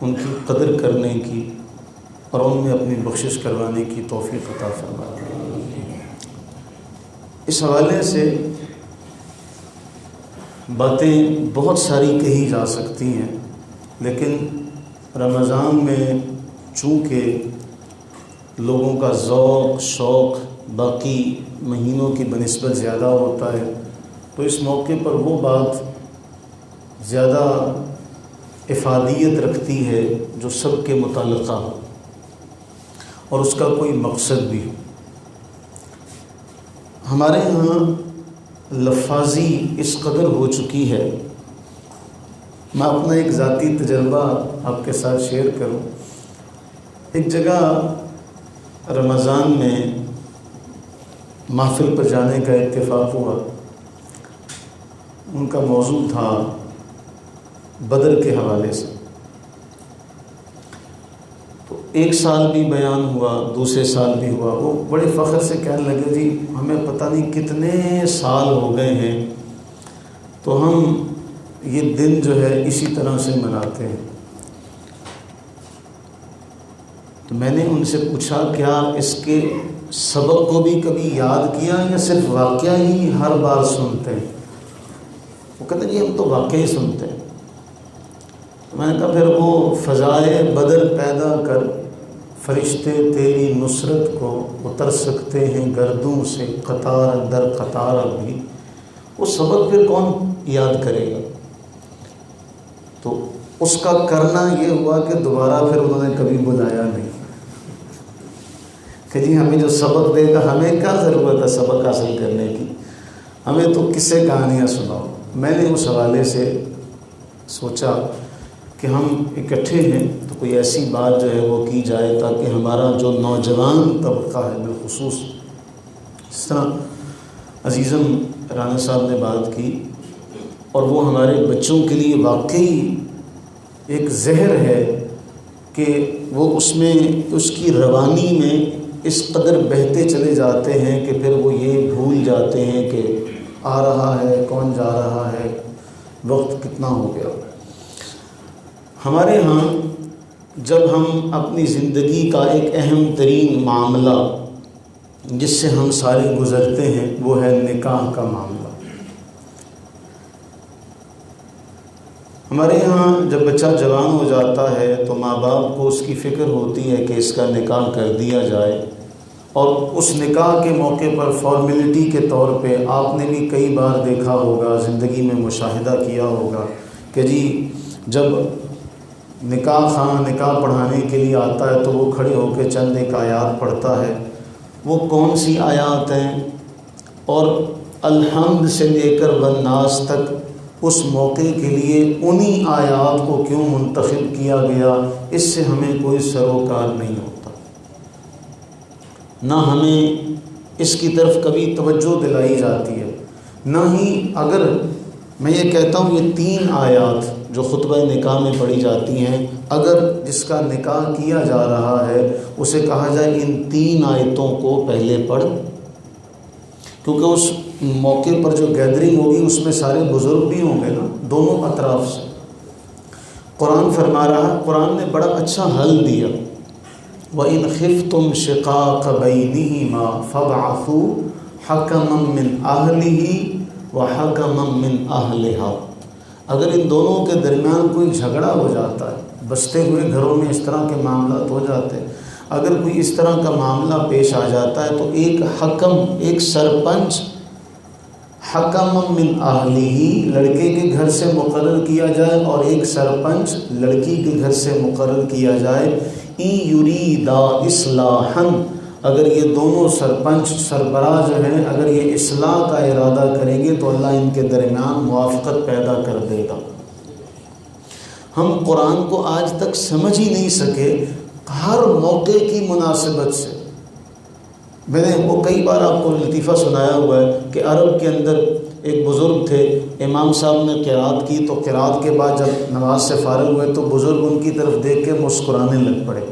ان کی قدر کرنے کی اور ان میں اپنی بخشش کروانے کی توفیق عطا فرمائے۔ اس حوالے سے باتیں بہت ساری کہی جا سکتی ہیں، لیکن رمضان میں چونکہ لوگوں کا ذوق شوق باقی مہینوں کی بنسبت زیادہ ہوتا ہے، تو اس موقع پر وہ بات زیادہ افادیت رکھتی ہے جو سب کے متعلقہ ہو اور اس کا کوئی مقصد بھی ہو۔ ہمارے ہاں لفاظی اس قدر ہو چکی ہے، میں اپنا ایک ذاتی تجربہ آپ کے ساتھ شیئر کروں۔ ایک جگہ رمضان میں محفل پر جانے کا اتفاق ہوا، ان کا موضوع تھا بدر کے حوالے سے۔ تو ایک سال بھی بیان ہوا، دوسرے سال بھی ہوا، وہ بڑے فخر سے کہنے لگے جی ہمیں پتہ نہیں کتنے سال ہو گئے ہیں تو ہم یہ دن جو ہے اسی طرح سے مناتے ہیں۔ تو میں نے ان سے پوچھا کیا اس کے سبق کو بھی کبھی یاد کیا یا صرف واقعہ ہی ہر بار سنتے ہیں؟ وہ کہتے ہیں جی ہم تو واقعہ ہی سنتے ہیں۔ میں نے کہا پھر وہ فضائے بدر پیدا کر فرشتے تیری نصرت کو اتر سکتے ہیں گردوں سے قطار در قطار بھی، وہ سبق پھر کون یاد کرے گا؟ تو اس کا کرنا یہ ہوا کہ دوبارہ پھر انہوں نے کبھی بلایا نہیں کہ جی ہمیں جو سبق دے گا، ہمیں کیا ضرورت ہے سبق حاصل کرنے کی، ہمیں تو قصے کہانیاں سناؤ۔ میں نے اس حوالے سے سوچا کہ ہم اکٹھے ہیں تو کوئی ایسی بات جو ہے وہ کی جائے تاکہ ہمارا جو نوجوان طبقہ ہے بالخصوص، جس طرح عزیزم رانا صاحب نے بات کی، اور وہ ہمارے بچوں کے لیے واقعی ایک زہر ہے کہ وہ اس میں اس کی روانی میں اس قدر بہتے چلے جاتے ہیں کہ پھر وہ یہ بھول جاتے ہیں کہ آ رہا ہے کون جا رہا ہے، وقت کتنا ہو گیا۔ ہمارے ہاں جب ہم اپنی زندگی کا ایک اہم ترین معاملہ جس سے ہم سارے گزرتے ہیں وہ ہے نکاح کا معاملہ۔ ہمارے ہاں جب بچہ جوان ہو جاتا ہے تو ماں باپ کو اس کی فکر ہوتی ہے کہ اس کا نکاح کر دیا جائے، اور اس نکاح کے موقع پر فارمیلٹی کے طور پہ آپ نے بھی کئی بار دیکھا ہوگا، زندگی میں مشاہدہ کیا ہوگا کہ جی جب نکاح خواہ نکاح پڑھانے کے لیے آتا ہے تو وہ کھڑے ہو کے چند ایک آیات پڑھتا ہے۔ وہ کون سی آیات ہیں اور الحمد سے لے کر والناس تک اس موقع کے لیے انہی آیات کو کیوں منتخب کیا گیا، اس سے ہمیں کوئی سروکار نہیں ہوتا، نہ ہمیں اس کی طرف کبھی توجہ دلائی جاتی ہے، نہ ہی اگر میں یہ کہتا ہوں یہ 3 آیات جو خطبہ نکاح میں پڑھی جاتی ہیں، اگر جس کا نکاح کیا جا رہا ہے اسے کہا جائے ان 3 آیتوں کو پہلے پڑھ، کیونکہ اس موقع پر جو گیدرنگ ہوگی اس میں سارے بزرگ بھی ہوں گے نا، دونوں اطراف سے۔ قرآن فرما رہا، قرآن نے بڑا اچھا حل دیا، وَإِنْ خِفْتُمْ شِقَاقَ بَيْنِهِمَا فَابْعَثُوا حَكَمًا مِّنْ أَهْلِهِ وَحَكَمًا مِّنْ أَهْلِهَا۔ اگر ان دونوں کے درمیان کوئی جھگڑا ہو جاتا ہے، بستے ہوئے گھروں میں اس طرح کے معاملات ہو جاتے ہیں، اگر کوئی اس طرح کا معاملہ پیش آ جاتا ہے تو ایک حکم، ایک سرپنچ حکم من اہلہ لڑکے کے گھر سے مقرر کیا جائے اور ایک سرپنچ لڑکی کے گھر سے مقرر کیا جائے۔ ان یریدا اصلاحا، اگر یہ دونوں سرپنچ سربراہ جو ہیں اگر یہ اصلاح کا ارادہ کریں گے تو اللہ ان کے درمیان موافقت پیدا کر دے گا۔ ہم قرآن کو آج تک سمجھ ہی نہیں سکے، ہر موقع کی مناسبت سے۔ میں نے وہ کئی بار آپ کو لطیفہ سنایا ہوا ہے کہ عرب کے اندر ایک بزرگ تھے، امام صاحب نے قرات کی تو قرات کے بعد جب نماز سے فارغ ہوئے تو بزرگ ان کی طرف دیکھ کے مسکرانے لگ پڑے۔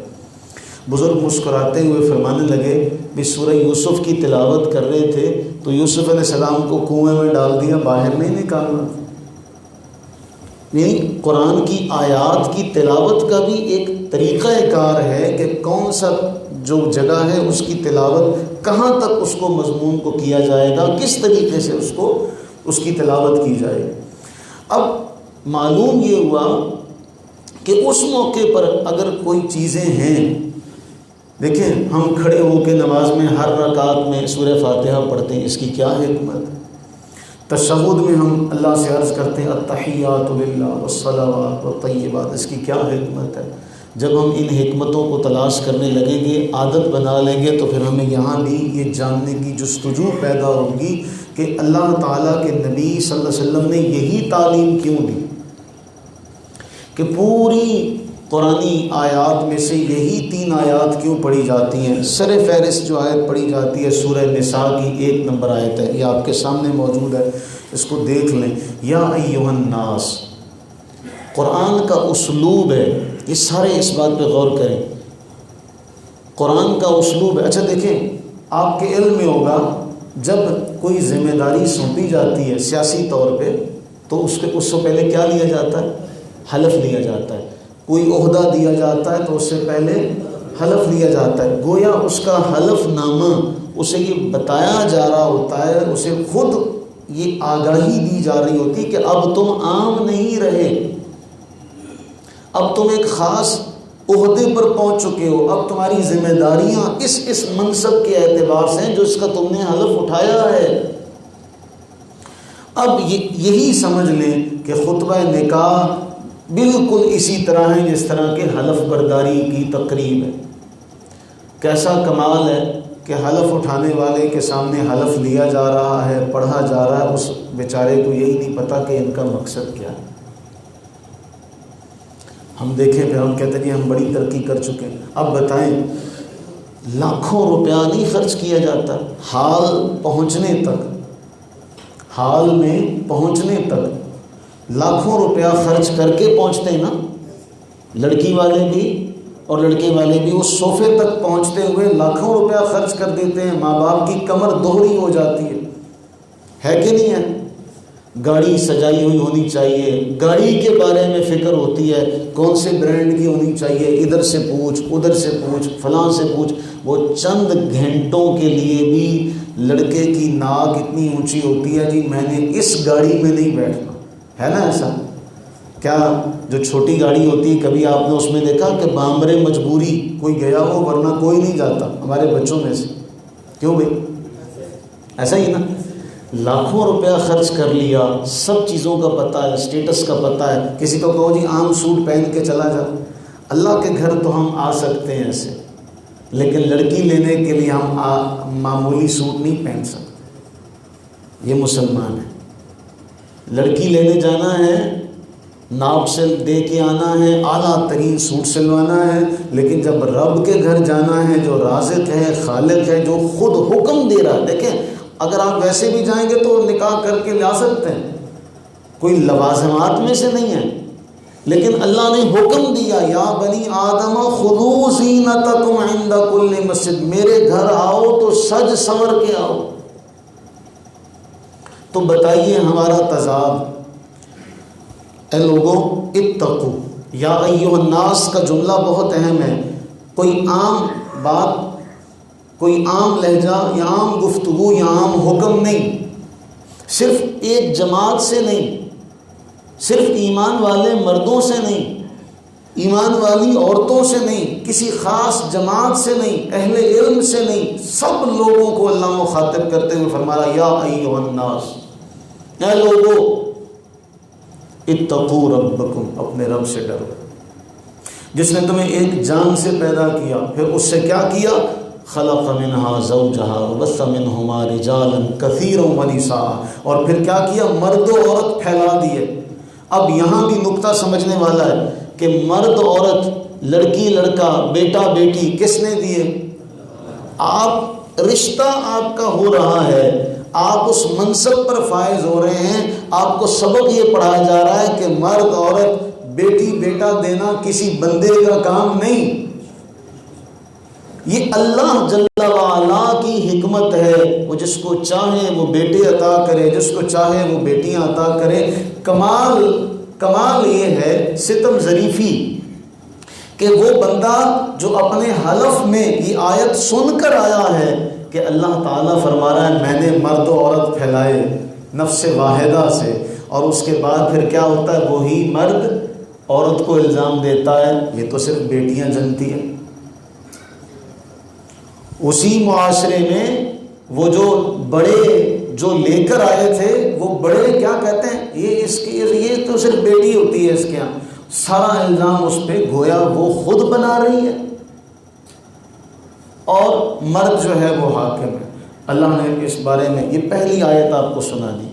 بزرگ مسکراتے ہوئے فرمانے لگے بھی سورہ یوسف کی تلاوت کر رہے تھے تو یوسف علیہ السلام کو کنویں میں ڈال دیا، باہر نہیں نکالنا۔ یعنی قرآن کی آیات کی تلاوت کا بھی ایک طریقہ کار ہے کہ کون سا جو جگہ ہے اس کی تلاوت کہاں تک اس کو مضمون کو کیا جائے گا، کس طریقے سے اس کی تلاوت کی جائے۔ اب معلوم یہ ہوا کہ اس موقع پر اگر کوئی چیزیں ہیں، دیکھیں ہم کھڑے ہو کے نماز میں ہر رکعت میں سورہ فاتحہ پڑھتے ہیں، اس کی کیا حکمت ہے؟ تشہد میں ہم اللہ سے عرض کرتے ہیں التحیات للہ والصلوات والطیبات، اس کی کیا حکمت ہے؟ جب ہم ان حکمتوں کو تلاش کرنے لگیں گے، عادت بنا لیں گے، تو پھر ہمیں یہاں بھی یہ جاننے کی جستجو پیدا ہوگی کہ اللہ تعالیٰ کے نبی صلی اللہ علیہ وسلم نے یہی تعلیم کیوں دی، کہ پوری قرآنی آیات میں سے یہی 3 آیات کیوں پڑھی جاتی ہیں۔ سر فہرست جو آیت پڑھی جاتی ہے سورہ نساء کی 1 نمبر آیت ہے، یہ آپ کے سامنے موجود ہے، اس کو دیکھ لیں۔ یا ایھا الناس، قرآن کا اسلوب ہے، یہ سارے اس بات پہ غور کریں، قرآن کا اسلوب ہے۔ اچھا دیکھیں، آپ کے علم میں ہوگا جب کوئی ذمہ داری سونپی جاتی ہے سیاسی طور پہ تو اس سے پہلے کیا لیا جاتا ہے؟ حلف لیا جاتا ہے۔ کوئی عہدہ دیا جاتا ہے تو اس سے پہلے حلف لیا جاتا ہے، گویا اس کا حلف نامہ اسے یہ بتایا جا رہا ہوتا ہے، اسے خود یہ آگاہی دی جا رہی ہوتی کہ اب تم عام نہیں رہے، اب تم ایک خاص عہدے پر پہنچ چکے ہو، اب تمہاری ذمہ داریاں اس منصب کے اعتبار سے ہیں جو اس کا تم نے حلف اٹھایا ہے۔ اب یہی سمجھ لیں کہ خطبہ نکاح بالکل اسی طرح ہے جس طرح کے حلف برداری کی تقریب ہے۔ کیسا کمال ہے کہ حلف اٹھانے والے کے سامنے حلف لیا جا رہا ہے، پڑھا جا رہا ہے، اس بیچارے کو یہی نہیں پتا کہ ان کا مقصد کیا ہے۔ ہم دیکھیں پھر ہم کہتے ہیں کہ ہم بڑی ترقی کر چکے ہیں۔ اب بتائیں، لاکھوں روپیہ نہیں خرچ کیا جاتا حال میں پہنچنے تک لاکھوں روپیہ خرچ کر کے پہنچتے ہیں نا، لڑکی والے بھی اور لڑکے والے بھی، اس صوفے تک پہنچتے ہوئے لاکھوں روپیہ خرچ کر دیتے ہیں، ماں باپ کی کمر دوہری ہو جاتی ہے کہ نہیں ہے؟ گاڑی سجائی ہوئی ہونی چاہیے، گاڑی کے بارے میں فکر ہوتی ہے کون سے برانڈ کی ہونی چاہیے، ادھر سے پوچھ ادھر سے پوچھ فلاں سے پوچھ۔ وہ چند گھنٹوں کے لیے بھی لڑکے کی ناک اتنی اونچی ہوتی ہے، جی میں نے اس گاڑی میں نہیں بیٹھنا، ہے نا ایسا؟ کیا جو چھوٹی گاڑی ہوتی ہے کبھی آپ نے اس میں دیکھا کہ بامبرے مجبوری کوئی گیا ہو، ورنہ کوئی نہیں جاتا ہمارے بچوں میں سے، کیوں بھائی؟ ایسا ہی نا، لاکھوں روپیہ خرچ کر لیا، سب چیزوں کا پتہ ہے، اسٹیٹس کا پتہ ہے، کسی کو کہو جی عام سوٹ پہن کے چلا جا، اللہ کے گھر تو ہم آ سکتے ہیں ایسے، لیکن لڑکی لینے کے لیے ہم معمولی سوٹ نہیں پہن سکتے، یہ مسلمان ہے۔ لڑکی لینے جانا ہے، ناپ سے دے کے آنا ہے، اعلیٰ ترین سوٹ سلوانا ہے، لیکن جب رب کے گھر جانا ہے جو رازق ہے، خالق ہے، جو خود حکم دے رہا ہے، دیکھیں اگر آپ ویسے بھی جائیں گے تو نکاح کر کے لا سکتے ہیں، کوئی لوازمات میں سے نہیں ہے، لیکن اللہ نے حکم دیا یا بنی آدم خذوا زینتکم عند کل مسجد، میرے گھر آؤ تو سج سنور کے آؤ۔ تو بتائیے ہمارا تضاد، اے لوگوں اتقو، یا ایھا الناس کا جملہ بہت اہم ہے، کوئی عام بات، کوئی عام لہجہ یا عام گفتگو یا عام حکم نہیں، صرف ایک جماعت سے نہیں، صرف ایمان والے مردوں سے نہیں، ایمان والی عورتوں سے نہیں، کسی خاص جماعت سے نہیں، اہل علم سے نہیں، سب لوگوں کو اللہ مخاطب کرتے ہوئے فرمایا یا ایھا الناس، اے لوگوں اتقوا ربکم، اپنے رب سے ڈرو، جس نے تمہیں ایک جان سے پیدا کیا، پھر اس سے کیا کیا؟ خلق منہا زوجہا وبث منہما رجالا کثیرا ونساء، اور پھر کیا کیا؟ مرد و عورت پھیلا دیے۔ اب یہاں بھی نقطہ سمجھنے والا ہے کہ مرد عورت، لڑکی لڑکا، بیٹا بیٹی کس نے دیے؟ آپ، رشتہ آپ کا ہو رہا ہے، آپ اس منصب پر فائز ہو رہے ہیں، آپ کو سبق یہ پڑھایا جا رہا ہے کہ مرد عورت، بیٹی بیٹا دینا کسی بندے کا کام نہیں، یہ اللہ جل وعلا کی حکمت ہے، وہ جس کو چاہے وہ بیٹے عطا کرے، جس کو چاہے وہ بیٹیاں عطا کرے۔ کمال کمال یہ ہے ستم ظریفی کہ وہ بندہ جو اپنے حلف میں یہ آیت سن کر آیا ہے کہ اللہ تعالیٰ فرما رہا ہے میں نے مرد و عورت پھیلائے نفس واحدہ سے، اور اس کے بعد پھر کیا ہوتا ہے، وہی مرد عورت کو الزام دیتا ہے یہ تو صرف بیٹیاں جنتی ہیں۔ اسی معاشرے میں وہ جو بڑے جو لے کر آئے تھے وہ بڑے کیا کہتے ہیں، یہ تو صرف بیٹی ہوتی ہے اس کے یہاں، سارا الزام اس پہ گویا وہ خود بنا رہی ہے اور مرد جو ہے وہ حاکم ہے۔ اللہ نے اس بارے میں یہ پہلی آیت آپ کو سنا دی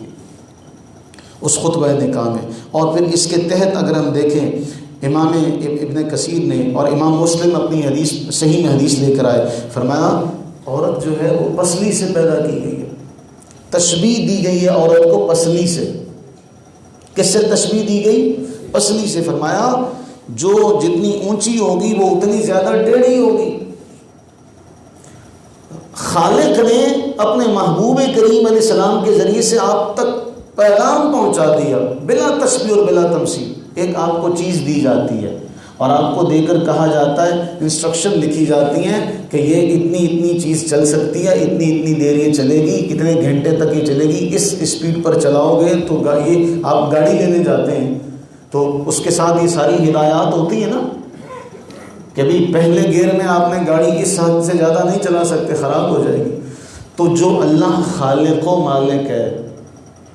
اس خطبہ نکاح میں، اور پھر اس کے تحت اگر ہم دیکھیں امام ابن کثیر نے اور امام مسلم اپنی حدیث صحیح میں حدیث لے کر آئے، فرمایا عورت جو ہے وہ پسلی سے پیدا کی گئی ہے، تشبیہ دی گئی ہے عورت کو پسلی سے۔ کس سے تشبیہ دی گئی؟ پسلی سے۔ فرمایا جو جتنی اونچی ہوگی وہ اتنی زیادہ ٹیڑھی ہوگی۔ خالق نے اپنے محبوب کریم علیہ السلام کے ذریعے سے آپ تک پیغام پہنچا دیا بلا تشبیہ اور بلا تمثیل۔ ایک آپ کو چیز دی جاتی ہے اور آپ کو دے کر کہا جاتا ہے، انسٹرکشن لکھی جاتی ہیں کہ یہ اتنی چیز چل سکتی ہے، اتنی دیر یہ چلے گی، کتنے گھنٹے تک یہ چلے گی، اس اسپیڈ پر چلاؤ گے تو یہ آپ گاڑی لینے جاتے ہیں تو اس کے ساتھ یہ ساری ہدایات ہوتی ہیں نا کہ بھی پہلے گیئر میں آپ نے گاڑی اس حد سے زیادہ نہیں چلا سکتے، خراب ہو جائے گی۔ تو جو اللہ خالق و مالک ہے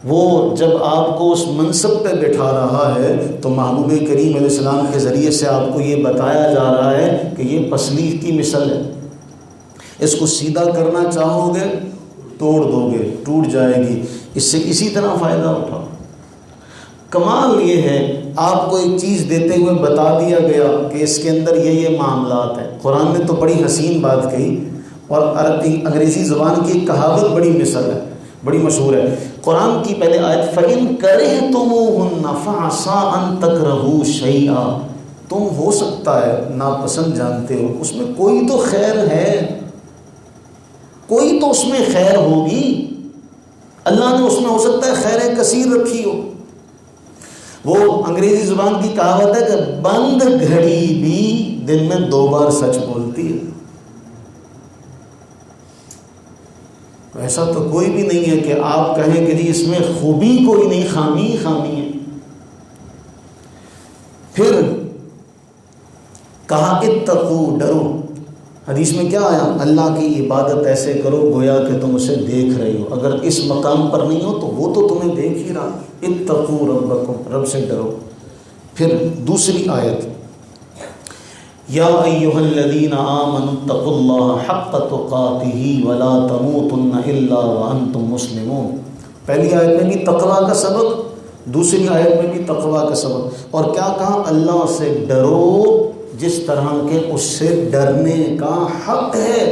وہ جب آپ کو اس منصب پہ بٹھا رہا ہے تو محبوب کریم علیہ السلام کے ذریعے سے آپ کو یہ بتایا جا رہا ہے کہ یہ پسلی کی مثل ہے، اس کو سیدھا کرنا چاہو گے توڑ دو گے، ٹوٹ جائے گی، اس سے اسی طرح فائدہ اٹھاؤ۔ کمال یہ ہے آپ کو ایک چیز دیتے ہوئے بتا دیا گیا کہ اس کے اندر یہ معاملات ہیں۔ قرآن نے تو بڑی حسین بات کہی، اور انگریزی زبان کی ایک کہاوت بڑی مثل ہے، بڑی مشہور ہے۔ قرآن کی پہلے آیت فَإِن كَرِهْتُمُوهُنَّ فَعَسَىٰ أَن تَكْرَهُوا شَيْئًا، تم ہو سکتا ہے ناپسند جانتے ہو، اس میں کوئی تو خیر ہے، کوئی تو اس میں خیر ہوگی، اللہ نے اس میں ہو سکتا ہے خیر کثیر رکھی ہو۔ وہ انگریزی زبان کی کہاوت ہے کہ بند گھڑی بھی دن میں 2 بار سچ بولتی ہے۔ ایسا تو کوئی بھی نہیں ہے کہ آپ کہیں کہ جی اس میں خوبی کوئی نہیں، خامی ہے۔ پھر کہا اتقو، ڈرو۔ حدیث میں کیا آیا؟ اللہ کی عبادت ایسے کرو گویا کہ تم اسے دیکھ رہے ہو، اگر اس مقام پر نہیں ہو تو وہ تو تمہیں دیکھ ہی رہا۔ اتقو ربکم، رب سے ڈرو۔ پھر دوسری آیت یا ایھا الذین آمنوا اتقوا اللہ حق تقاتہ ولا تموتن الا وانتم مسلمون۔ پہلی آیت میں بھی تقوی کا سبق، دوسری آیت میں بھی تقوی کا سبق، اور کیا کہا؟ اللہ سے ڈرو جس طرح کے اس سے ڈرنے کا حق ہے۔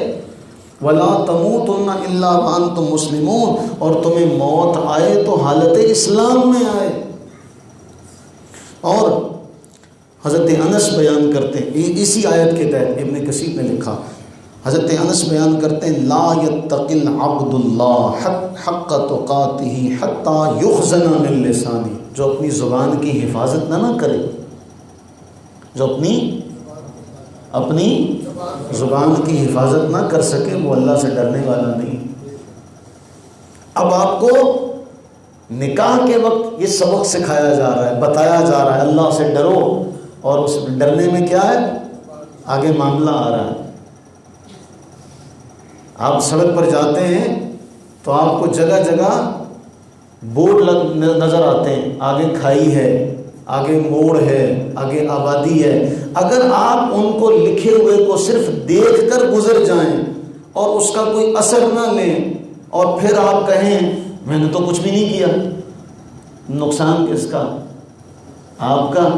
ولا تموتن الا وانتم مسلمون، اور تمہیں موت آئے تو حالت اسلام میں آئے۔ اور حضرت انس بیان کرتے ہیں اسی آیت کے تحت، ابن کثیر نے لکھا، حضرت انس بیان کرتے ہیں لا یتقی العبد اللہ حق تقاتہ حتی یخزن من لسانہ، جو اپنی زبان کی حفاظت نہ کرے، جو اپنی زبان کی حفاظت نہ کر سکے وہ اللہ سے ڈرنے والا نہیں۔ اب آپ کو نکاح کے وقت یہ سبق سکھایا جا رہا ہے، بتایا جا رہا ہے اللہ سے ڈرو، اور اس ڈرنے میں کیا ہے؟ آگے معاملہ آ رہا ہے۔ آپ سڑک پر جاتے ہیں تو آپ کو جگہ جگہ بورڈ نظر آتے ہیں، آگے کھائی ہے، آگے موڑ ہے، آگے آبادی ہے۔ اگر آپ ان کو لکھے ہوئے کو صرف دیکھ کر گزر جائیں اور اس کا کوئی اثر نہ لیں اور پھر آپ کہیں میں نے تو کچھ بھی نہیں کیا، نقصان کس کا؟ آپ کا۔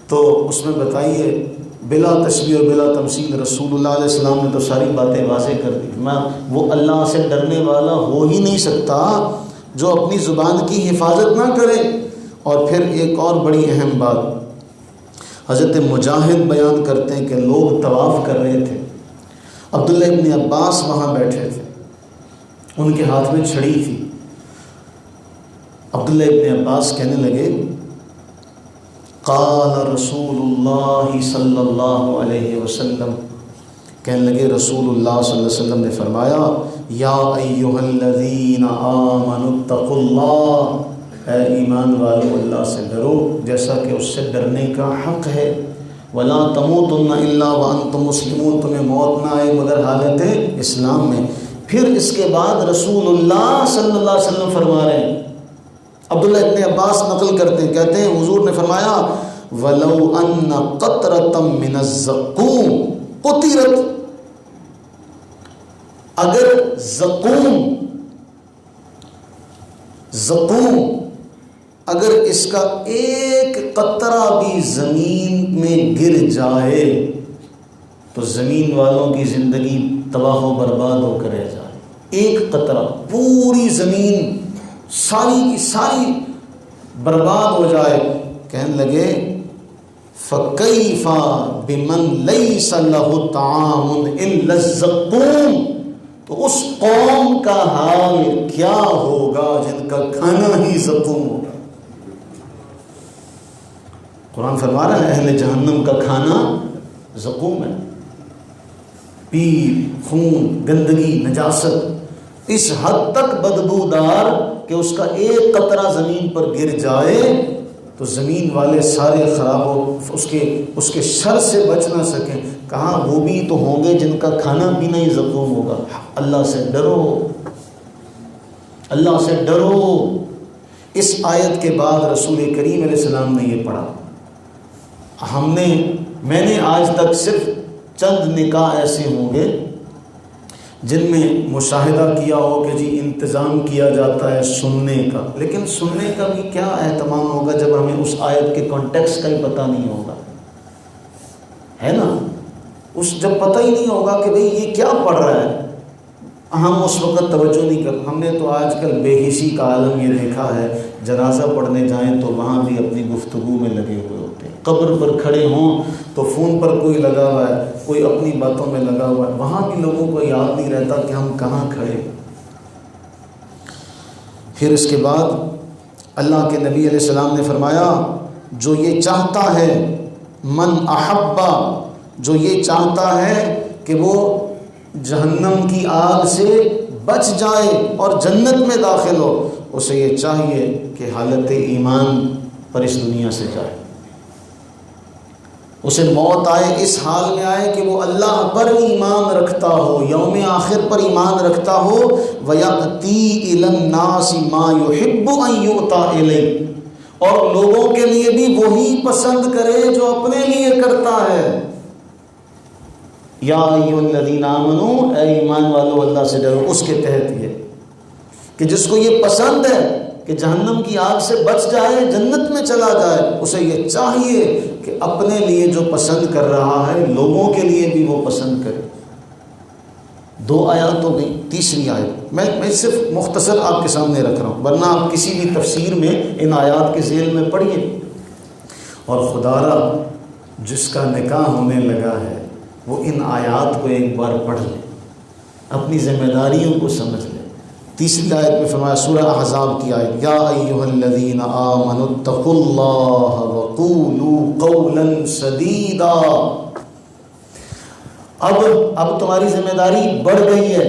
تو اس میں بتائیے بلا تشبیہ اور بلا تمثیل رسول اللہ علیہ السلام نے تو ساری باتیں واضح کر دی۔ وہ اللہ سے ڈرنے والا ہو ہی نہیں سکتا جو اپنی زبان کی حفاظت نہ کرے۔ اور پھر ایک اور بڑی اہم بات حضرت مجاہد بیان کرتے ہیں کہ لوگ طواف کر رہے تھے، عبداللہ ابن عباس وہاں بیٹھے تھے، ان کے ہاتھ میں چھڑی تھی۔ عبداللہ ابن عباس کہنے لگے قال رسول اللہ صلی اللہ علیہ وسلم، کہنے لگے رسول اللہ صلی اللہ علیہ وسلم نے فرمایا، یا ایھا الذین آمنوا اتقوا اللہ، اے ایمان والو اللہ سے ڈرو جیسا کہ اس سے ڈرنے کا حق ہے، ولا تموتن الا وانتم مسلمون، تمہیں موت نہ آئے مگر حالت اسلام میں۔ پھر اس کے بعد رسول اللہ صلی اللہ علیہ وسلم فرما رہے ہیں، عبداللہ ابن عباس نقل کرتے ہیں، کہتے ہیں حضور نے فرمایا وَلَوْ أَنَّ قَطْرَةً مِّنَ الزَّقُومِ قُطِرَتْ، اگر زقوم اگر اس کا ایک قطرہ بھی زمین میں گر جائے تو زمین والوں کی زندگی تباہ و برباد ہو کر رہ جائے۔ ایک قطرہ، پوری زمین ساری کی ساری برباد ہو جائے۔ کہنے لگے فَكَيْفَ بِمَنْ لَيْسَ لَهُ طَعَامٌ إِلَّا الزَّقُومُ، تو اس قوم کا حال کیا ہوگا جن کا کھانا ہی زقوم ہوگا۔ قرآن فرما رہا ہے اہل جہنم کا کھانا زقوم ہے، پیل، خون، گندگی، نجاست، اس حد تک بدبودار کہ اس کا ایک قطرہ زمین پر گر جائے تو زمین والے سارے خراب ہو، اس کے شر سے بچ نہ سکیں۔ کہاں وہ بھی تو ہوں گے جن کا کھانا پینا ہی زقوم ہوگا۔ اللہ سے ڈرو، اللہ سے ڈرو۔ اس آیت کے بعد رسول کریم علیہ السلام نے یہ پڑھا۔ میں نے آج تک صرف چند نکاح ایسے ہوں گے جن میں مشاہدہ کیا ہو کہ جی انتظام کیا جاتا ہے سننے کا، لیکن سننے کا بھی کیا اہتمام ہوگا جب ہمیں اس آیت کے کانٹیکسٹ کا ہی پتہ نہیں ہوگا، ہے نا؟ جب پتہ ہی نہیں ہوگا کہ بھئی یہ کیا پڑھ رہا ہے، ہم اس وقت توجہ نہیں کر۔ ہم نے تو آج کل بے حسی کا عالم یہ دیکھا ہے، جنازہ پڑھنے جائیں تو وہاں بھی اپنی گفتگو میں لگے ہوئے ہوتے ہیں، قبر پر کھڑے ہوں تو فون پر کوئی لگا ہوا ہے، کوئی اپنی باتوں میں لگا ہوا ہے، وہاں بھی لوگوں کو یاد نہیں رہتا کہ ہم کہاں کھڑے۔ پھر اس کے بعد اللہ کے نبی علیہ السلام نے فرمایا جو یہ چاہتا ہے، من احبا، جو یہ چاہتا ہے کہ وہ جہنم کی آگ سے بچ جائے اور جنت میں داخل ہو، اسے یہ چاہیے کہ حالت ایمان پر اس دنیا سے جائے، اسے موت آئے اس حال میں آئے کہ وہ اللہ پر ایمان رکھتا ہو، یوم آخر پر ایمان رکھتا ہو، وَيَأْتِي إِلَى النَّاسِ مَا يُحِبُّ أَن يُؤْتَى إِلَيْهِ، اور لوگوں کے لیے بھی وہی پسند کرے جو اپنے لیے کرتا ہے۔ یا ایھا الذین آمنوا، اے ایمان والو اللہ سے ڈرو، اس کے تحت یہ کہ جس کو یہ پسند ہے کہ جہنم کی آگ سے بچ جائے، جنت میں چلا جائے، اسے یہ چاہیے کہ اپنے لیے جو پسند کر رہا ہے لوگوں کے لیے بھی وہ پسند کرے۔ 2 آیات ہو گئی، تیسری آیت میں صرف مختصر آپ کے سامنے رکھ رہا ہوں، ورنہ آپ کسی بھی تفسیر میں ان آیات کے ذیل میں پڑھیے۔ اور خدا را جس کا نکاح ہونے لگا ہے وہ ان آیات کو ایک بار پڑھ لے، اپنی ذمہ داریوں کو سمجھ لے۔ تیسری آیت میں فرمایا سورہ احزاب کی آیت، یا ایھا الذین آمنوا اتقوا اللہ وقولوا قولا سدیدا۔ اب تمہاری ذمہ داری بڑھ گئی ہے،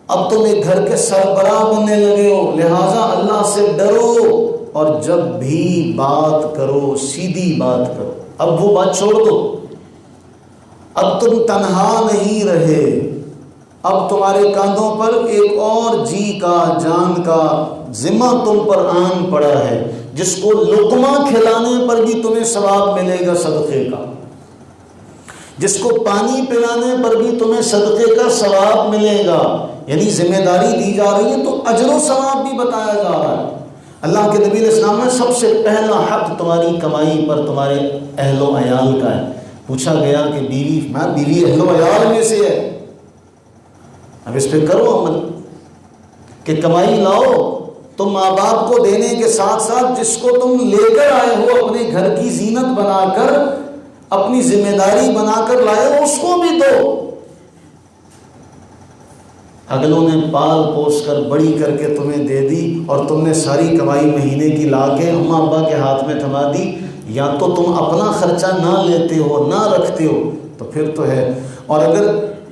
اب تم ایک گھر کے سربراہ بننے لگے ہو، لہٰذا اللہ سے ڈرو اور جب بھی بات کرو سیدھی بات کرو۔ اب وہ بات چھوڑ دو، اب تم تنہا نہیں رہے، اب تمہارے کاندھوں پر ایک اور جی کا جان کا ذمہ تم پر آن پڑا ہے، جس کو لقمہ کھلانے پر بھی تمہیں ثواب ملے گا صدقے کا، جس کو پانی پلانے پر بھی تمہیں صدقے کا ثواب ملے گا۔ یعنی ذمہ داری دی جا رہی ہے تو اجر و ثواب بھی بتایا جا رہا ہے۔ اللہ کے نبی علیہ السلام نے سب سے پہلا حق تمہاری کمائی پر تمہارے اہل و عیال کا ہے۔ پوچھا گیا کہ بیوی اہل و عیال میں سے ہے، اب اس پہ کرو عمل کہ کمائی لاؤ، تم ماں باپ کو دینے کے ساتھ ساتھ جس کو تم لے کر آئے ہو اپنے گھر کی زینت بنا کر، اپنی ذمہ داری بنا کر لائے ہو، اس کو بھی دو۔ اگلوں نے پال پوس کر بڑی کر کے تمہیں دے دی اور تم نے ساری کمائی مہینے کی لا کے اماں ابا کے ہاتھ میں تھما دی، یا تو تم اپنا خرچہ نہ لیتے ہو نہ رکھتے ہو تو پھر تو ہے، اور اگر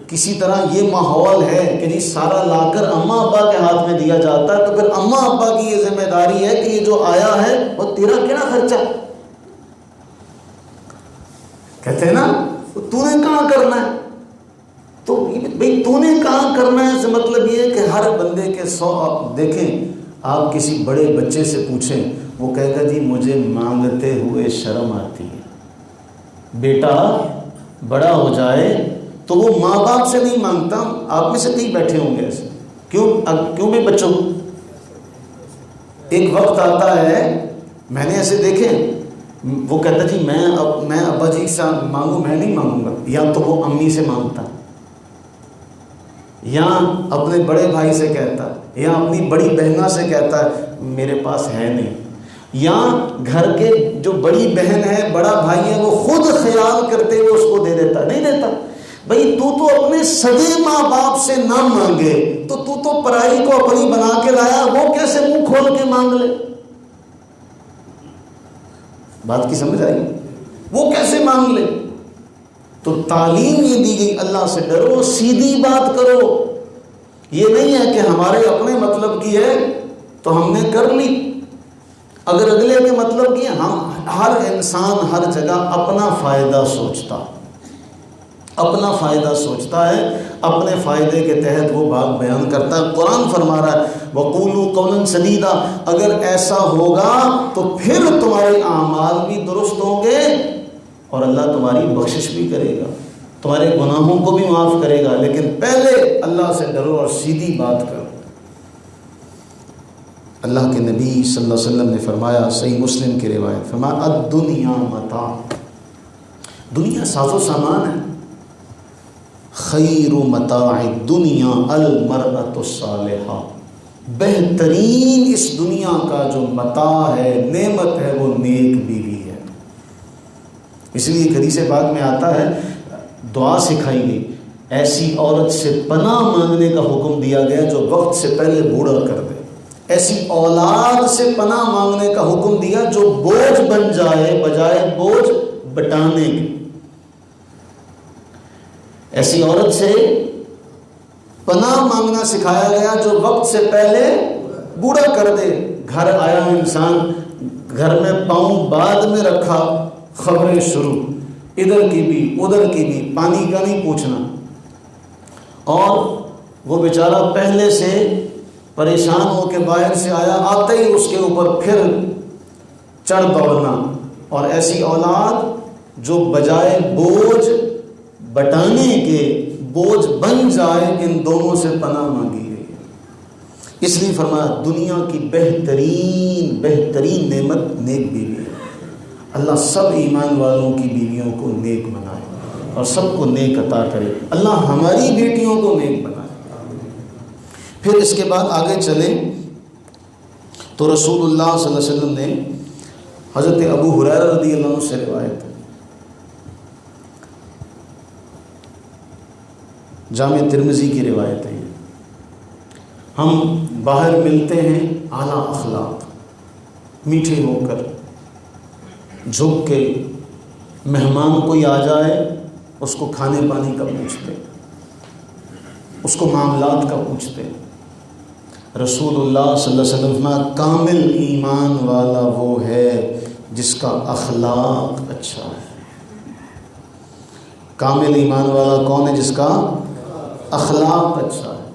کسی طرح یہ ماحول ہے کہ جی سارا لا کر اماں ابا کے ہاتھ میں دیا جاتا ہے، تو پھر اماں ابا کی یہ ذمہ داری ہے کہ یہ جو آیا ہے وہ تیرا کیا خرچہ، کہتے ہیں نا تو نے کہاں کرنا ہے، تو بھئی تو نے کہاں کرنا ہے سے مطلب یہ ہے کہ ہر بندے کے دیکھیں آپ کسی بڑے بچے سے پوچھیں وہ کہے گا جی مجھے مانگتے ہوئے شرم آتی ہے، بیٹا بڑا ہو جائے تو وہ ماں باپ سے نہیں مانگتا، آپ میں سے کئی بیٹھے ہوں گے ایسے، کیوں بھی بچوں، ایک وقت آتا ہے میں نے ایسے دیکھے وہ کہتا جی میں ابا جی سے مانگوں، میں نہیں مانگوں گا، یا تو وہ امی سے مانگتا یا اپنے بڑے بھائی سے کہتا یا اپنی بڑی بہنہ سے کہتا ہے میرے پاس ہے نہیں، یا گھر کے جو بڑی بہن ہے بڑا بھائی ہے وہ خود خیال کرتے ہوئے اس کو دے دیتا، نہیں دیتا۔ بھئی تو اپنے سگے ماں باپ سے نہ مانگے تو پرائی کو اپنی بنا کے لایا، وہ کیسے منہ کھول کے مانگ لے؟ بات کی سمجھ آئی؟ وہ کیسے مانگ لے؟ تو تعلیم یہ دی گئی اللہ سے ڈرو، سیدھی بات کرو، یہ نہیں ہے کہ ہمارے اپنے مطلب کی ہے تو ہم نے کر لی، اگر اگلے کے مطلب کی، ہم ہر انسان ہر جگہ اپنا فائدہ سوچتا ہے، اپنے فائدے کے تحت وہ بات بیان کرتا ہے۔ قرآن فرما رہا ہے وَقُولُوا قَوْلًا سَدِيدًا، اگر ایسا ہوگا تو پھر تمہارے اعمال بھی درست ہوں گے اور اللہ تمہاری بخشش بھی کرے گا، تمہارے گناہوں کو بھی معاف کرے گا، لیکن پہلے اللہ سے ڈرو اور سیدھی بات کرو۔ اللہ کے نبی صلی اللہ علیہ وسلم نے فرمایا، صحیح مسلم کی روایت، فرمایا الدنیا متاع، دنیا ساز و سامان ہے، خیر متاع الدنیا المرأة الصالحہ، بہترین اس دنیا کا جو متاع ہے، نعمت ہے، وہ نیک بیوی ہے۔ اس لیے ایک حدیث پاک میں آتا ہے، دعا سکھائی گئی، ایسی عورت سے پناہ مانگنے کا حکم دیا گیا جو وقت سے پہلے بوڑھا کر دے، ایسی اولاد سے پناہ مانگنے کا حکم دیا جو بوجھ بن جائے بجائے بوجھ بٹانے کے، ایسی عورت سے پناہ مانگنا سکھایا گیا جو وقت سے پہلے بوڑھا کر دے۔ گھر آیا انسان، گھر میں پاؤں بعد میں رکھا، خبریں شروع، ادھر کی بھی ادھر کی بھی، پانی کا نہیں پوچھنا، اور وہ بیچارہ پہلے سے پریشان ہو کے باہر سے آیا، آتے ہی اس کے اوپر پھر چڑھ دوڑنا، اور ایسی اولاد جو بجائے بوجھ بٹانے کے بوجھ بن جائے، ان دونوں سے پناہ مانگی گئی ہے۔ اس لیے فرمایا دنیا کی بہترین نعمت نیک بیوی ہے۔ اللہ سب ایمان والوں کی بیویوں کو نیک بنائے اور سب کو نیک عطا کرے، اللہ ہماری بیٹیوں کو نیک بنائے۔ پھر اس کے بعد آگے چلیں تو رسول اللہ صلی اللہ علیہ وسلم نے حضرت ابو ہریرہ رضی اللہ عنہ سے روایت ہے، جامع ترمذی کی روایت ہے، ہم باہر ملتے ہیں اعلیٰ اخلاق، میٹھے ہو کر، جھک کے، مہمان کوئی آ جائے اس کو کھانے پانی کا پوچھتے، اس کو معاملات کا پوچھتے۔ رسول اللہ صلی اللہ علیہ وسلم فرمایا کامل ایمان والا وہ ہے جس کا اخلاق اچھا ہے۔ کامل ایمان والا کون ہے؟ جس کا اخلاق اچھا ہے۔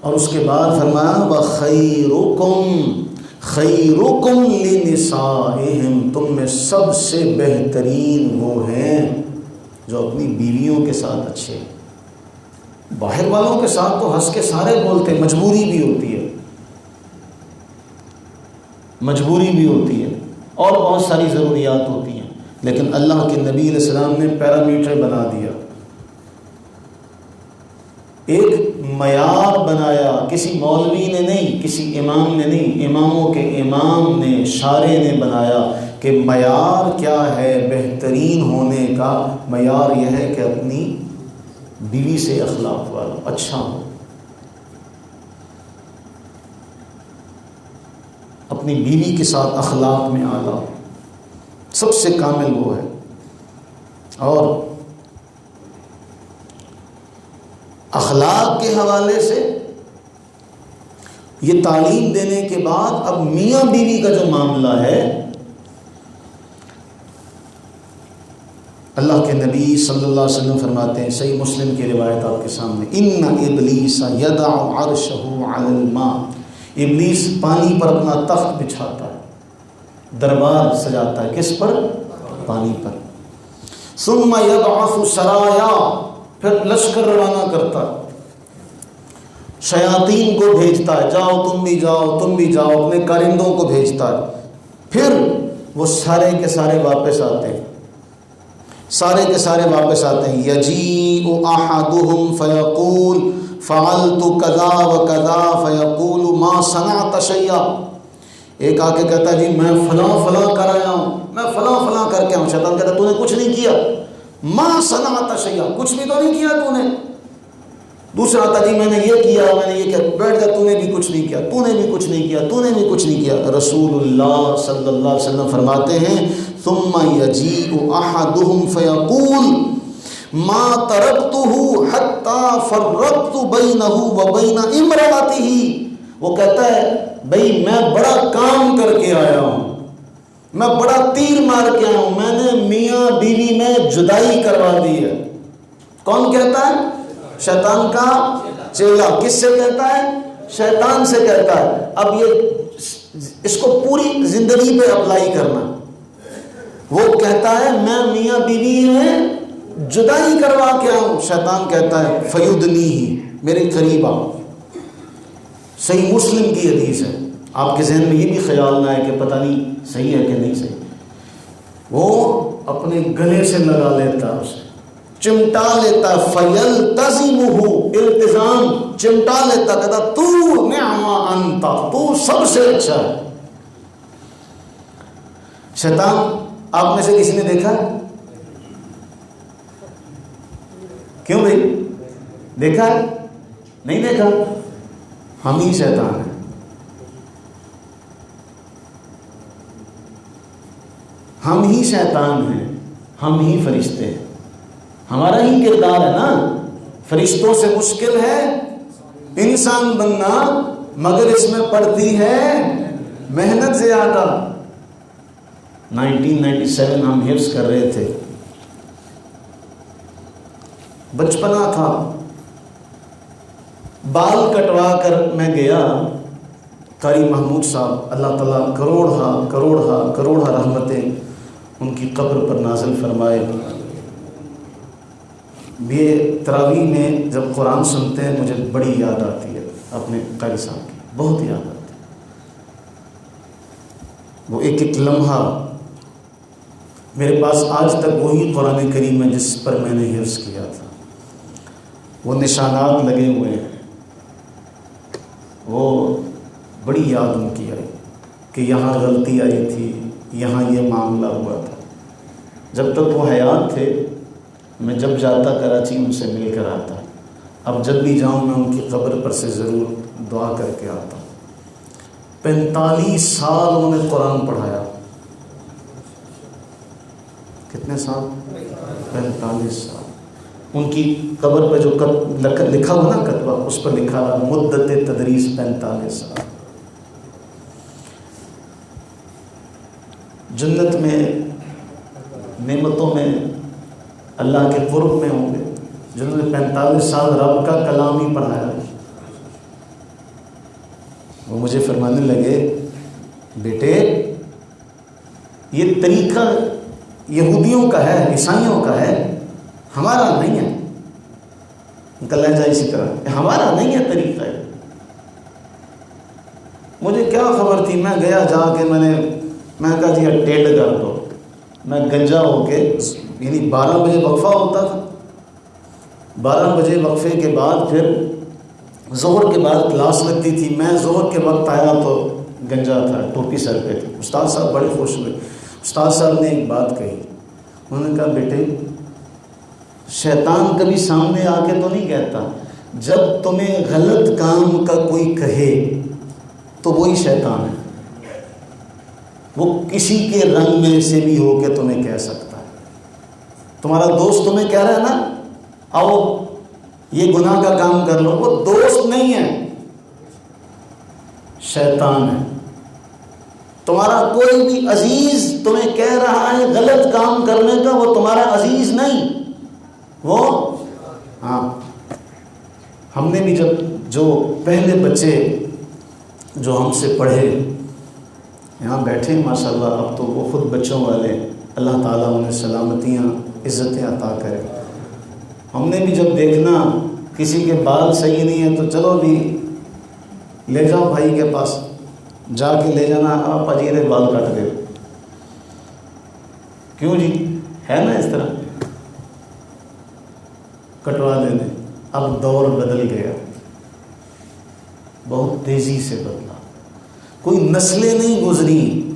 اور اس کے بعد فرمایا وَخَيْرُكُمْ خَيْرُكُمْ لِنِسَائِهِمْ، تم میں سب سے بہترین وہ ہیں جو اپنی بیویوں کے ساتھ اچھے ہیں۔ باہر والوں کے ساتھ تو ہنس کے سارے بولتے ہیں، مجبوری بھی ہوتی ہے، اور بہت ساری ضروریات ہوتی ہیں، لیکن اللہ کے نبی علیہ السلام نے پیرامیٹر بنا دیا، ایک معیار بنایا، کسی مولوی نے نہیں، کسی امام نے نہیں، اماموں کے امام نے، شارع نے بنایا کہ معیار کیا ہے بہترین ہونے کا؟ معیار یہ ہے کہ اپنی بیوی سے اخلاق والا، اچھا ہو۔ اپنی بیوی کے ساتھ اخلاق میں اعلیٰ، سب سے کامل وہ ہے. اور اخلاق کے حوالے سے یہ تعلیم دینے کے بعد اب میاں بیوی کا جو معاملہ ہے، اللہ کے نبی صلی اللہ علیہ وسلم فرماتے ہیں، صحیح مسلم کی روایت آپ کے سامنے، ان ابلیس یضع عرشہ علی الماء، ابلیس پانی پر اپنا تخت بچھاتا ہے، دربار سجاتا ہے، کس پر؟ پانی پر. ثم یبعث سرایا، پھر لشکر روانہ کرتا ہے، شیاطین کو بھیجتا ہے، جاؤ تم بھی جاؤ تم بھی جاؤ، اپنے کارندوں کو بھیجتا ہے. پھر وہ سارے کے سارے واپس آتے ہیں، سارے کے سارے واپس آتے ہیں. یجیء احدهم فیقول فعلت کذا وکذا فیقول ما صنعت شیئا، ایک آ کے کہتا ہے جی میں فلاں فلاں کر آیا ہوں، میں فلاں فلاں کر کے آؤں. شیطان کہتا ہے تو نے کچھ نہیں کیا. ما صنعت شیئا، کچھ بھی تو نہیں کیا تو نے. دوسرا آتا جی میں نے یہ کیا، میں نے یہ کیا. بیٹھ جا، تو نے بھی کچھ نہیں کیا، تو نے بھی کچھ نہیں کیا، تو نے بھی کچھ نہیں کیا. رسول اللہ صلی اللہ علیہ وسلم فرماتے ہیں ثم یجیء احدهم فیقول ما ترکتہ حتی فرقت بینہ وبین امرأتہ، وہ کہتا ہے بھئی میں بڑا کام کر کے آیا ہوں، میں بڑا تیر مار کے آیا ہوں، میں نے میاں بیوی میں جدائی کروا دی ہے. کون کہتا ہے؟ شیطان کا چیلا. کس سے کہتا ہے؟ شیطان سے کہتا ہے. اب یہ اس کو پوری زندگی پہ اپلائی کرنا. وہ کہتا ہے میں میاں بیوی میں جدائی کروا کے آؤں. شیطان کہتا ہے فیدنیہ، میرے قریب آؤ. صحیح مسلم کی حدیث ہے. آپ کے ذہن میں یہ بھی خیال نہ ہے کہ پتہ نہیں صحیح ہے کہ نہیں صحیح. وہ اپنے گلے سے لگا لیتا ہے، اسے چمٹا لیتا ہے. فیلتزمہ، التزام، چمٹا لیتا، کہتا تو نعم انت، تو سب سے اچھا ہے. شیطان آپ میں سے کسی نے دیکھا ہے؟ کیوں بھائی؟ دیکھا ہے؟ نہیں دیکھا؟ ہم ہی شیطان ہیں. ہم ہی شیطان ہیں، ہم ہی فرشتے ہیں. ہمارا ہی کردار ہے نا. فرشتوں سے مشکل ہے انسان بننا، مگر اس میں پڑتی ہے محنت زیادہ. 1997 ہم حفظ کر رہے تھے، بچپنا تھا. بال کٹوا کر میں گیا. قاری محمود صاحب، اللہ تعالیٰ کروڑہ رحمتیں ان کی قبر پر نازل فرمائے. یہ تراویح میں جب قرآن سنتے ہیں مجھے بڑی یاد آتی ہے اپنے قاری صاحب کی، بہت یاد آتی ہے. وہ ایک ایک لمحہ میرے پاس آج تک وہی قرآن کریم ہے جس پر میں نے حفظ کیا تھا. وہ نشانات لگے ہوئے ہیں. وہ بڑی یاد ان کی آئی کہ یہاں غلطی آئی تھی، یہاں یہ معاملہ ہوا تھا. جب تک وہ حیات تھے میں جب جاتا کراچی ان سے مل کر آتا. اب جب بھی جاؤں میں ان کی قبر پر سے ضرور دعا کر کے آتا. 45 سال انہوں نے قرآن پڑھایا. کتنے سال؟ 45 سال. ان کی قبر پہ جو لکھا ہوا نا کتبہ، اس پر لکھا ہوا مدت تدریس 45 سال. جنت میں نعمتوں میں اللہ کے قرب میں ہوں گے جنہوں نے 45 سال رب کا کلام ہی پڑھایا. وہ مجھے فرمانے لگے بیٹے یہ طریقہ یہودیوں کا ہے، عیسائیوں کا ہے، ہمارا نہیں ہے. ان کا لہجہ اسی طرح، ہمارا نہیں ہے طریقہ ہے. مجھے کیا خبر تھی، میں گیا جا کے میں نے کہا جی اٹینڈ کر دو. میں گنجا ہو کے، یعنی 12 بجے وقفہ ہوتا تھا، 12 بجے وقفے کے بعد پھر ظہر کے بعد کلاس لگتی تھی. میں ظہر کے وقت آیا تو گنجا تھا، ٹوپی سر پہ تھی. استاد صاحب بڑے خوش ہوئے. استاد صاحب نے ایک بات کہی، انہوں نے کہا بیٹے شیطان کبھی سامنے آ کے تو نہیں کہتا، جب تمہیں غلط کام کا کوئی کہے تو وہی شیطان ہے. وہ کسی کے رنگ میں سے بھی ہو کے تمہیں کہہ سکتا ہے. تمہارا دوست تمہیں کہہ رہا ہے نا آؤ یہ گناہ کا کام کر لو، وہ دوست نہیں ہے، شیطان ہے. تمہارا کوئی بھی عزیز تمہیں کہہ رہا ہے غلط کام کرنے کا، وہ تمہارا عزیز نہیں، وہ ہاں. ہم نے بھی جو پہلے بچے جو ہم سے پڑھے یہاں بیٹھے ماشاءاللہ، اب تو وہ خود بچوں والے، اللہ تعالیٰ انہیں سلامتیاں عزتیں عطا کرے. ہم نے بھی جب دیکھنا کسی کے بال صحیح نہیں ہے تو چلو بھی لے جاؤ بھائی کے پاس، جا کے لے جانا، آپ اجیرے بال کاٹ دے. کیوں جی، ہے نا اس طرح کٹوا دینے. اب دور بدل گیا، بہت تیزی سے بدلا، کوئی نسلیں نہیں گزری،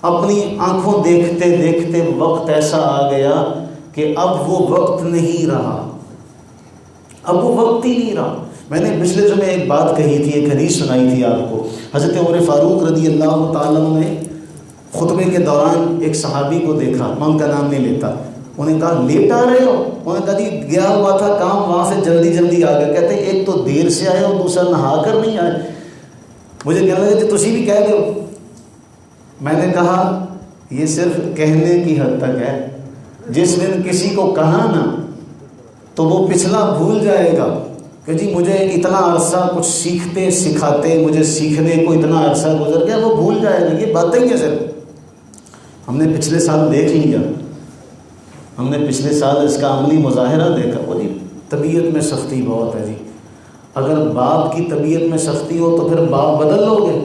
اپنی آنکھوں دیکھتے دیکھتے وقت ایسا آ گیا کہ اب وہ وقت نہیں رہا، اب وہ وقت ہی نہیں رہا. میں نے پچھلے جمعے ایک بات کہی تھی، ایک حدیث سنائی تھی آپ کو. حضرت عمر فاروق رضی اللہ تعالیٰ نے خطبے کے دوران ایک صحابی کو دیکھا، میں ان کا نام نہیں لیتا، انہوں نے کہا لیٹ آ رہے ہو؟ انہوں نے کہا جی گیا ہوا تھا کام، وہاں سے جلدی جلدی آ گیا. کہتے ایک تو دیر سے آئے اور دوسرا نہا کر نہیں آئے. مجھے کہنے لگے کہ تسی بھی کہہ دو. میں نے کہا یہ صرف کہنے کی حد تک ہے، جس دن کسی کو کہا نا تو وہ پچھلا بھول جائے گا کہ جی مجھے اتنا عرصہ کچھ سیکھتے سکھاتے مجھے سیکھنے کو اتنا عرصہ گزر گیا، وہ بھول جائے گا. یہ باتیں ہی ہے صرف. ہم نے پچھلے سال دیکھ لیا، ہم نے پچھلے سال اس کا عملی مظاہرہ دیکھا. وہ جی طبیعت میں سختی بہت ہے جی. اگر باپ کی طبیعت میں سختی ہو تو پھر باپ بدل لو گے.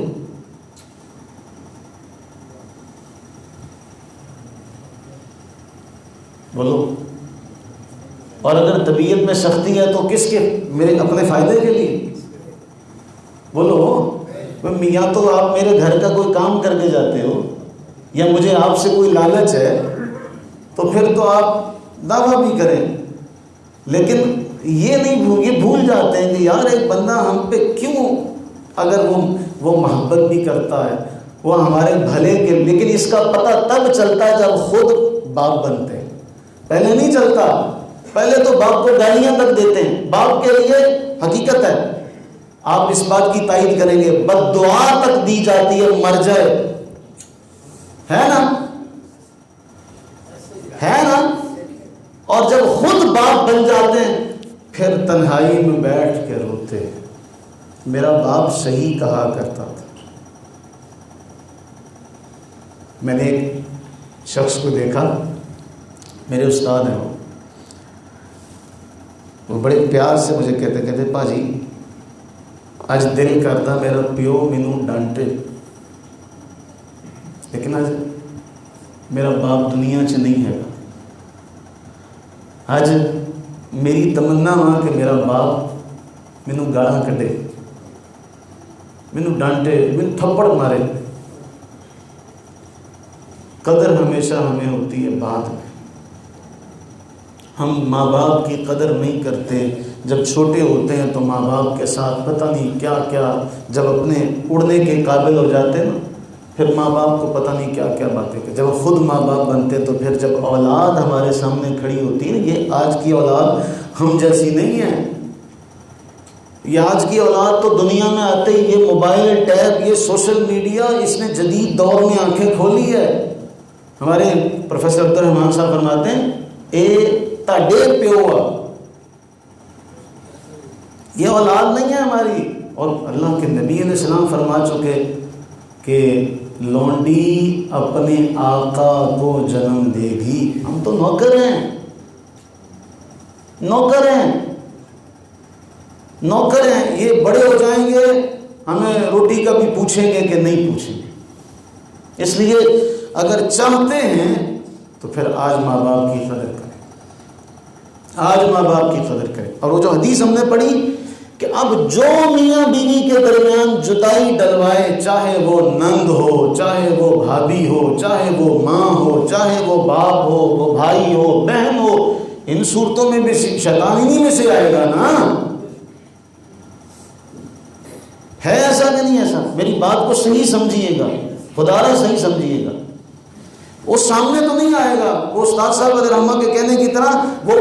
بولو. اور اگر طبیعت میں سختی ہے تو کس کے؟ میرے اپنے فائدے کے لیے. بولو. یا تو آپ میرے گھر کا کوئی کام کر کے جاتے ہو، یا مجھے آپ سے کوئی لالچ ہے تو پھر تو آپ دعویٰ بھی کریں. لیکن یہ بھول جاتے ہیں کہ یار ایک بندہ ہم پہ کیوں، اگر وہ محبت بھی کرتا ہے، وہ ہمارے بھلے کے، لیکن اس کا پتہ تب چلتا ہے جب خود باپ بنتے ہیں. پہلے نہیں چلتا. پہلے تو باپ کو گالیاں تک دیتے ہیں. باپ کے لیے حقیقت ہے، آپ اس بات کی تائید کریں گے، بد دعا تک دی جاتی ہے مر جائے، ہے نا؟ ہے نا؟ اور جب خود باپ بن جاتے ہیں پھر تنہائی میں بیٹھ کے روتے. میرا باپ صحیح کہا کرتا تھا. میں نے ایک شخص کو دیکھا، میرے استاد ہیں، وہ بڑے پیار سے مجھے کہتے پاجی آج دل کرتا میرا پیو مینوں ڈانٹے، لیکن آج میرا باپ دنیا چ نہیں ہے. آج میری تمنا ہوا کہ میرا باپ مینوں گالاں کڈے، مینوں ڈانٹے، مینوں تھپڑ مارے. قدر ہمیشہ ہمیں ہوتی ہے بعد میں. ہم ماں باپ کی قدر نہیں کرتے. جب چھوٹے ہوتے ہیں تو ماں باپ کے ساتھ پتہ نہیں کیا کیا، جب اپنے اڑنے کے قابل ہو جاتے ہیں نا پھر ماں باپ کو پتہ نہیں کیا کیا باتیں کہ جب خود ماں باپ بنتے تو پھر جب اولاد ہمارے سامنے کھڑی ہوتی ہے، یہ آج کی اولاد ہم جیسی نہیں ہے. یہ آج کی اولاد تو دنیا میں آتے ہی یہ موبائل ٹیب، یہ سوشل میڈیا، اس نے جدید دور میں آنکھیں کھولی ہے. ہمارے پروفیسر عبد الرحمان صاحب فرماتے ہیں اے تاڈے پیو آ، یہ اولاد نہیں ہے ہماری. اور اللہ کے نبی علیہ السلام فرما چکے کہ لونڈی اپنے آقا کو جنم دے گی. ہم تو نوکر ہیں، نوکر ہیں، نوکر ہیں. یہ بڑے ہو جائیں گے ہمیں روٹی کا بھی پوچھیں گے کہ نہیں پوچھیں گے. اس لیے اگر چاہتے ہیں تو پھر آج ماں باپ کی قدر کریں، آج ماں باپ کی قدر کریں. اور وہ جو حدیث ہم نے پڑھی کہ اب جو میاں بیوی کے درمیان جدائی ڈلوائے، چاہے وہ نند ہو، چاہے وہ بھابھی ہو، چاہے وہ ماں ہو، چاہے وہ باپ ہو، وہ بھائی ہو، بہن ہو، ان صورتوں میں بھی شیطان انہی میں سے آئے گا نا. ہے ایسا کہ نہیں ایسا؟ میری بات کو صحیح سمجھیے گا، خدا را صحیح سمجھیے گا. وہ سامنے تو نہیں آئے گا، وہ استاد صاحب علیہ رحمہ کے کہنے کی طرح وہ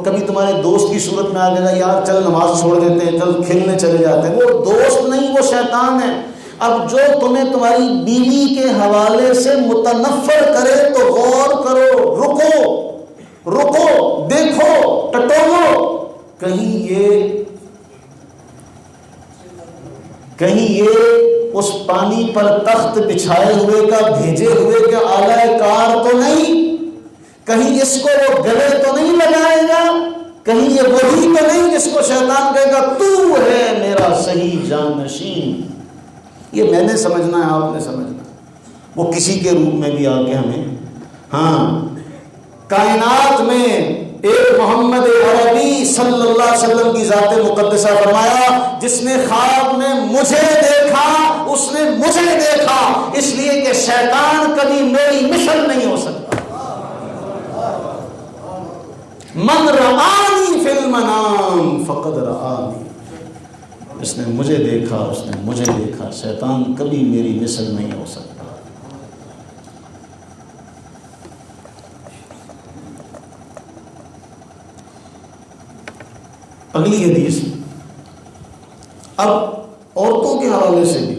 کبھی تمہارے دوست کی صورت میں آ جائے گا، یار چل نماز چھوڑ دیتے ہیں، چل کھیلنے چلے جاتے ہیں، وہ دوست نہیں، وہ شیطان ہے۔ اب جو تمہیں تمہاری بیوی کے حوالے سے متنفر کرے تو غور کرو، رکو، دیکھو، ٹٹولو، کہیں یہ اس پانی پر تخت بچھائے ہوئے کا، بھیجے ہوئے کا اعلی کار تو نہیں، کہیں اس کو وہ گلے تو نہیں لگائے گا، کہیں یہ وہی تو نہیں جس کو شیطان کہے گا تو ہے میرا صحیح جانشین۔ یہ میں نے سمجھنا ہے، آپ نے سمجھنا ہے، وہ کسی کے روپ میں بھی آ کے ہمیں کائنات میں ایک محمد عربی صلی اللہ علیہ وسلم کی ذات مقدسہ فرمایا، جس نے خواب میں مجھے دیکھا اس نے مجھے دیکھا، اس لیے کہ شیطان کبھی میری مثل نہیں ہو سکتا۔ من رآنی فی المنام فقد رآنی، اس نے مجھے دیکھا، شیطان کبھی میری مثل نہیں ہو سکتا۔ اگلی حدیث، اب عورتوں کے حوالے سے بھی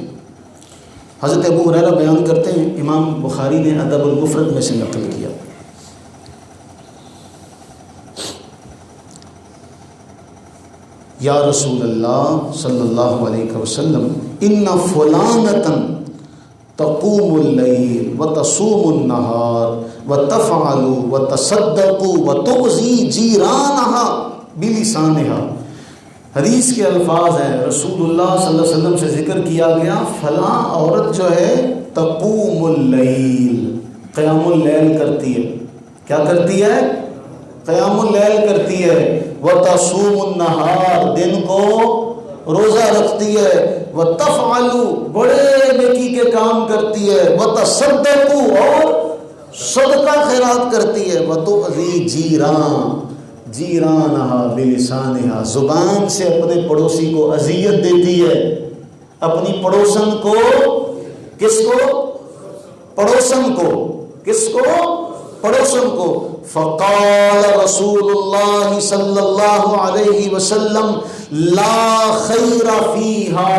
حضرت ابو ہریرہ بیان کرتے ہیں، امام بخاری نے ادب المفرد میں سے نقل کیا، یا رسول اللہ صلی اللہ علیہ وسلم ان فلانۃ تقوم اللیل وتصوم النہار وتفعل وتصدق وتؤذی جیرانها بلسانہا۔ حدیث کے الفاظ ہیں، رسول اللہ صلی اللہ علیہ وسلم سے ذکر کیا گیا فلاں عورت جو ہے تقوم اللیل، قیام اللیل کرتی ہے، کیا کرتی ہے؟ قیام اللیل کرتی ہے، وتصوم النہار، دن کو روزہ رکھتی ہے، وتفعل، بڑے نیکی کے کام کرتی ہے، وتصدق، اور صدقہ خیرات کرتی ہے، وتؤذی جیرانہا بلسانہا، زبان سے اپنے پڑوسی کو اذیت دیتی ہے، اپنی پڑوسن کو، کس کو؟ پڑوسن کو، کس کو؟ پڑوسن کو۔ فقال رسول اللہ صلی اللہ علیہ وسلم لا خیر فیہا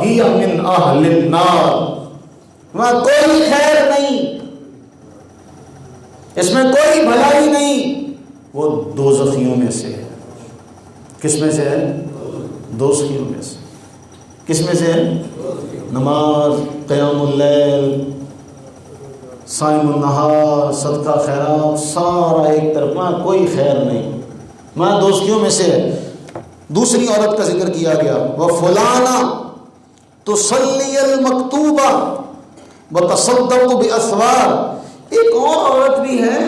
ہی من اہل النار، وہاں کوئی خیر نہیں، اس میں کوئی بھلائی نہیں، وہ دوزخیوں میں سے ہے۔ کس میں سے ہے؟ دوزخیوں میں سے۔ کس میں سے ہے؟ نماز، قیام اللیل، صائم النہار، صدقہ خیرات، سارا ایک طرف، وہاں کوئی خیر نہیں، وہاں دوزخیوں میں سے ہے۔ دوسری عورت کا ذکر کیا گیا، وفلانہ تصلی المکتوبہ وتصدق باسوار، ایک اور عورت بھی ہے،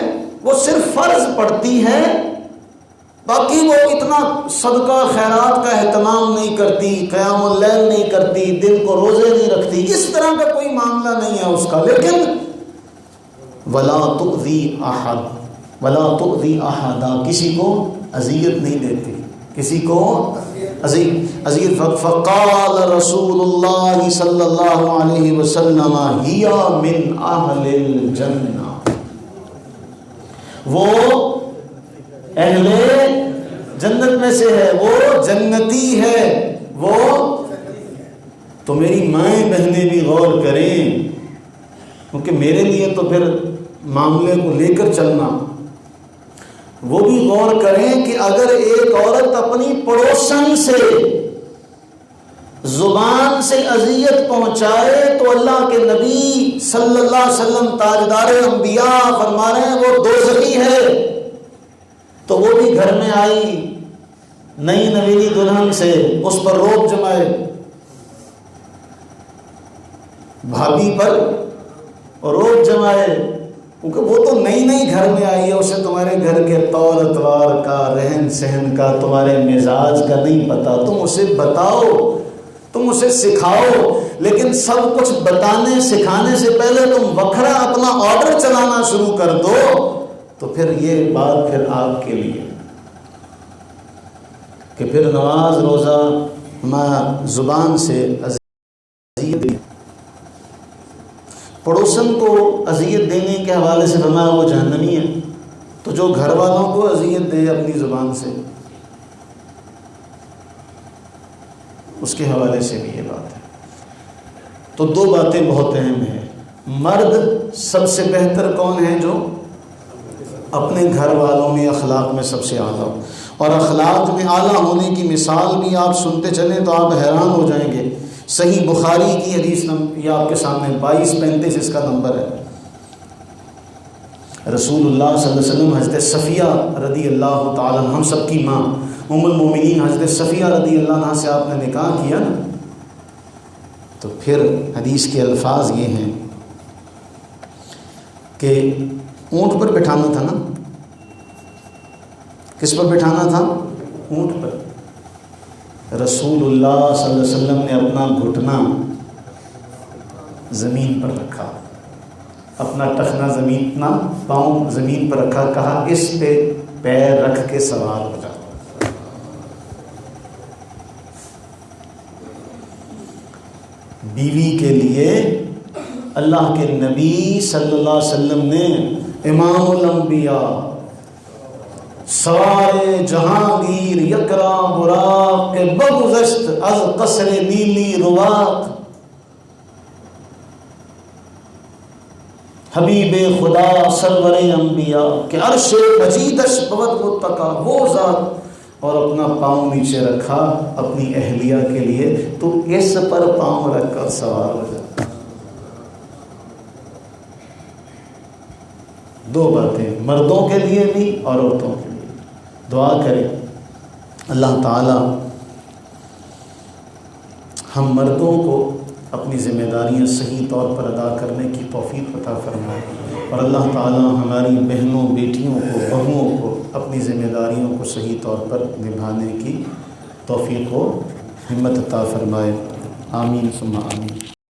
وہ صرف فرض پڑھتی ہے، باقی وہ اتنا صدقہ خیرات کا اہتمام نہیں کرتی، قیام اللیل نہیں کرتی، دن کو روزے نہیں رکھتی، اس طرح کا کوئی معاملہ نہیں ہے اس کا، لیکن ولا تؤذی احد، کسی کو اذیت نہیں دیتی، کسی کو اذیت۔ فقال رسول اللہ صلی اللہ علیہ وسلم ہی من اہل الجنہ، وہ اہل جنت میں سے ہے، وہ جنتی ہے، وہ تو میری مائیں بہنیں بھی غور کریں، کیونکہ میرے لیے تو پھر معاملے کو لے کر چلنا، وہ بھی غور کریں کہ اگر ایک عورت اپنی پڑوسن سے زبان سے اذیت پہنچائے تو اللہ کے نبی صلی اللہ علیہ وسلم تاجدار انبیاء فرما رہے ہیں وہ دوزخی ہے، تو وہ بھی گھر میں آئی نئی نویلی دلہن سے اس پر روب جمائے، بھابھی پر روب جمائے، کیونکہ وہ تو نئی گھر میں آئی ہے، اسے تمہارے گھر کے طور اتوار کا، رہن سہن کا، تمہارے مزاج کا نہیں پتا، تم اسے بتاؤ، تم اسے سکھاؤ، لیکن سب کچھ بتانے سکھانے سے پہلے تم وکھرا اپنا آرڈر چلانا شروع کر دو، تو پھر یہ بات پھر آپ کے لیے کہ پھر نماز روزہ زبان سے اذیت۔ پڑوسن کو اذیت دینے کے حوالے سے فرمایا وہ جہنمی ہے، تو جو گھر والوں کو اذیت دے اپنی زبان سے اس کے حوالے سے بھی یہ بات ہے۔ تو دو باتیں بہت اہم ہیں، مرد سب سے بہتر کون ہے؟ جو اپنے گھر والوں میں اخلاق میں سب سے اعلیٰ، اور اخلاق میں اعلیٰ ہونے کی مثال بھی آپ سنتے چلیں تو آپ حیران ہو جائیں گے۔ صحیح بخاری کی حدیث یہ آپ کے سامنے 2235 اس کا نمبر ہے۔ رسول اللہ صلی اللہ علیہ وسلم حضرت صفیہ رضی اللہ تعالیٰ عنہ، ہم سب کی ماں ام المومنین حضرت صفیہ رضی اللہ عنہ سے آپ نے نکاح کیا نا، تو پھر حدیث کے الفاظ یہ ہیں کہ اونٹ پر بٹھانا تھا نا، کس پر بٹھانا تھا؟ اونٹ پر۔ رسول اللہ صلی اللہ علیہ وسلم نے اپنا گھٹنا زمین پر رکھا، اپنا ٹخنا زمین، اپنا پاؤں زمین پر رکھا، کہا اس پہ پیر رکھ کے سوار ہو جاؤ۔ بیوی کے لیے اللہ کے نبی صلی اللہ علیہ وسلم نے امام الانبیاء، سوار جہانگیر، یکرا براق کے بگذشت از قصر نیلی رواق، حبیب خدا سرور انبیاء کہ عرش مجیدش بود متقا، وہ ذات، اور اپنا پاؤں نیچے رکھا اپنی اہلیہ کے لیے، تو اس پر پاؤں رکھ کر سوار ہو جاتا۔ دو باتیں، مردوں کے لیے بھی اور عورتوں کے لیے۔ دعا کریں اللہ تعالی ہم مردوں کو اپنی ذمہ داریاں صحیح طور پر ادا کرنے کی توفیق عطا فرمائے، اور اللہ تعالی ہماری بہنوں، بیٹیوں کو، بہوؤں کو اپنی ذمہ داریوں کو صحیح طور پر نبھانے کی توفیق و ہمت عطا فرمائے۔ آمین ثم آمین۔